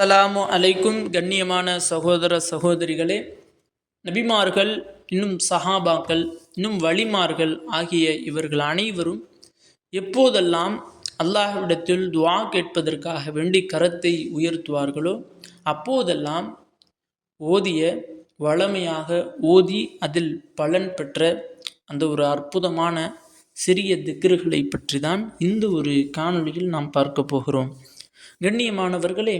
அஸ்ஸலாமு அலைக்கும். கண்ணியமான சகோதர சகோதரிகளே, நபிமார்கள், இன்னும் சஹாபாக்கள், இன்னும் வலிமார்கள் ஆகிய இவர்கள் அனைவரும் எப்போதெல்லாம் அல்லாஹ்விடத்தில் துஆ கேட்பதற்காக வேண்டி கரத்தை உயர்த்துவார்களோ அப்போதெல்லாம் ஓதிய வளமையாக ஓதி அதில் பலன் பெற்ற அந்த ஒரு அற்புதமான சிறிய திக்ருகளை பற்றி தான் இந்த ஒரு காணொளியில் நாம் பார்க்க போகிறோம். கண்ணியமானவர்களே,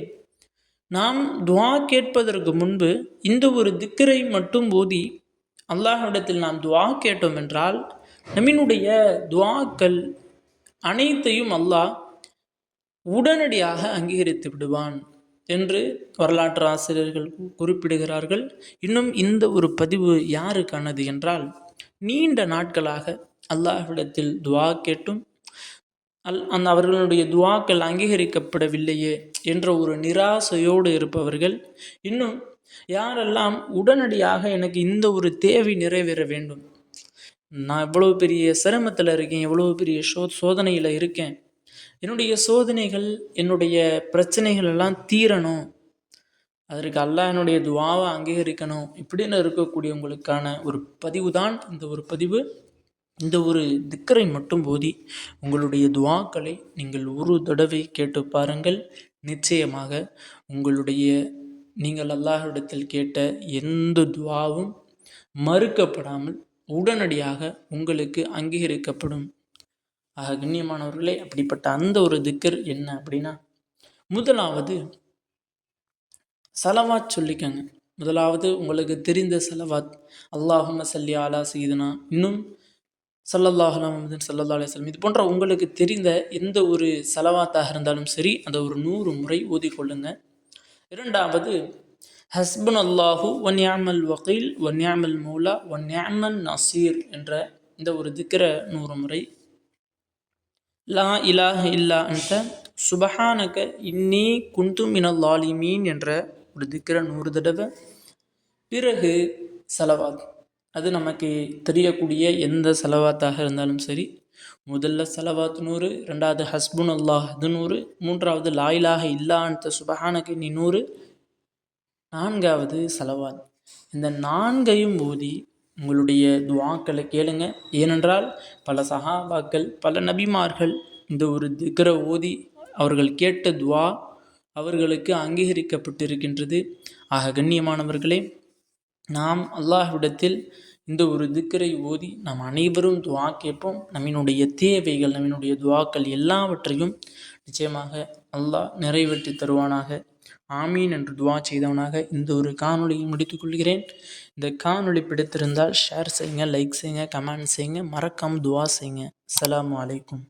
நாம் துஆ கேட்பதற்கு முன்பு இந்த ஒரு திக்கரை மட்டும் ஓதி அல்லாஹ்விடத்தில் நாம் துஆ கேட்டோம் என்றால் நம்மினுடைய துஆக்கள் அனைத்தையும் அல்லாஹ் உடனடியாக அங்கீகரித்து விடுவான் என்று வரலாற்று ஆசிரியர்கள் குறிப்பிடுகிறார்கள். இன்னும் இந்த ஒரு பதிவு யாருக்கானது என்றால், நீண்ட நாட்களாக அல்லாஹ்விடத்தில் துஆ கேட்டும் அந்த அவர்களுடைய துஆக்கள் அங்கீகரிக்கப்படவில்லையே என்ற ஒரு நிராசையோடு இருப்பவர்கள், இன்னும் யாரெல்லாம் உடனடியாக எனக்கு இந்த ஒரு தேவை நிறைவேற வேண்டும், நான் எவ்வளோ பெரிய சிரமத்தில் இருக்கேன், எவ்வளோ பெரிய சோதனையில் இருக்கேன், என்னுடைய சோதனைகள் என்னுடைய பிரச்சனைகள் எல்லாம் தீரணும், அதற்கு அல்லாஹ் என்னுடைய துஆவை அங்கீகரிக்கணும், இப்படின்னு இருக்கக்கூடியவங்களுக்கான ஒரு பதிவு தான் இந்த ஒரு பதிவு. இந்த ஒரு திக்கரை மட்டும் ஓதி உங்களுடைய துஆக்களை நீங்கள் ஒரு தடவை கேட்டு பாருங்கள். நிச்சயமாக நீங்கள் அல்லாஹ்விடத்தில் கேட்ட எந்த துஆவும் மறுக்கப்படாமல் உடனடியாக உங்களுக்கு அங்கீகரிக்கப்படும். ஆக கண்ணியமானவர்களே, அப்படிப்பட்ட அந்த ஒரு திக்கர் என்ன அப்படின்னா, முதலாவது சலவாத் சொல்லிக்கங்க. முதலாவது உங்களுக்கு தெரிந்த சலவாத், அல்லாஹும்ம ஸல்லி அலா சய்யிதினா, இன்னும் ஸல்லல்லாஹு அலா முஹம்மதின் ஸல்லல்லாஹு அலைஹி வஸல்லம், இது போன்ற உங்களுக்கு தெரிந்த எந்த ஒரு சலவாத்தாக இருந்தாலும் சரி அதை ஒரு 100 முறை ஓதிக்கொள்ளுங்க. இரண்டாவது, ஹஸ்புன் அல்லாஹு வ நிஅமல் வகீல் வ நிஅமல் மௌலா வ நிஅமன் நசீர் என்ற இந்த ஒரு திக்ர 100 முறை. லா இலாஹ இல்லா அன்த சுபஹானக இன்னி குன்து மினல் ஸாலிமீன் என்ற ஒரு திக்ர 100 தடவை. பிறகு சலவாத், அது நமக்கு தெரியக்கூடிய எந்த செலவாத்தாக இருந்தாலும் சரி. முதல்ல செலவாத் 100, ரெண்டாவது ஹஸ்புன் அல்லாஹ் அது 100, மூன்றாவது லா இலாஹ இல்லா அன்த சுபஹானக இன்னி 100, நான்காவது செலவாத். இந்த 4ஐயும் ஓதி உங்களுடைய துஆக்களை கேளுங்க. ஏனென்றால் பல சஹாபாக்கள், பல நபிமார்கள் இந்த ஒரு திக்ரை ஓதி அவர்கள் கேட்ட துஆ அவர்களுக்கு அங்கீகரிக்கப்பட்டிருக்கின்றது. ஆக கண்ணியமானவர்களே, நாம் அல்லாஹ்விடத்தில் இந்த ஒரு திக்கரை ஓதி நாம் அனைவரும் துஆ கேட்போம். நம்மினுடைய தேவைகள், நம்மினுடைய துஆக்கள் எல்லாவற்றையும் நிச்சயமாக அல்லாஹ் நிறைவேற்றி தருவானாக. ஆமீன் என்று துஆ செய்தவனாக இந்த ஒரு காணொளியை முடித்துக் கொள்கிறேன். இந்த காணொளி பிடித்திருந்தால் ஷேர் செய்யுங்க, லைக் செய்யுங்க, கமெண்ட் செய்யுங்க, மறக்காமல் துஆ செய்யுங்க. அஸ்ஸலாமு அலைக்கும்.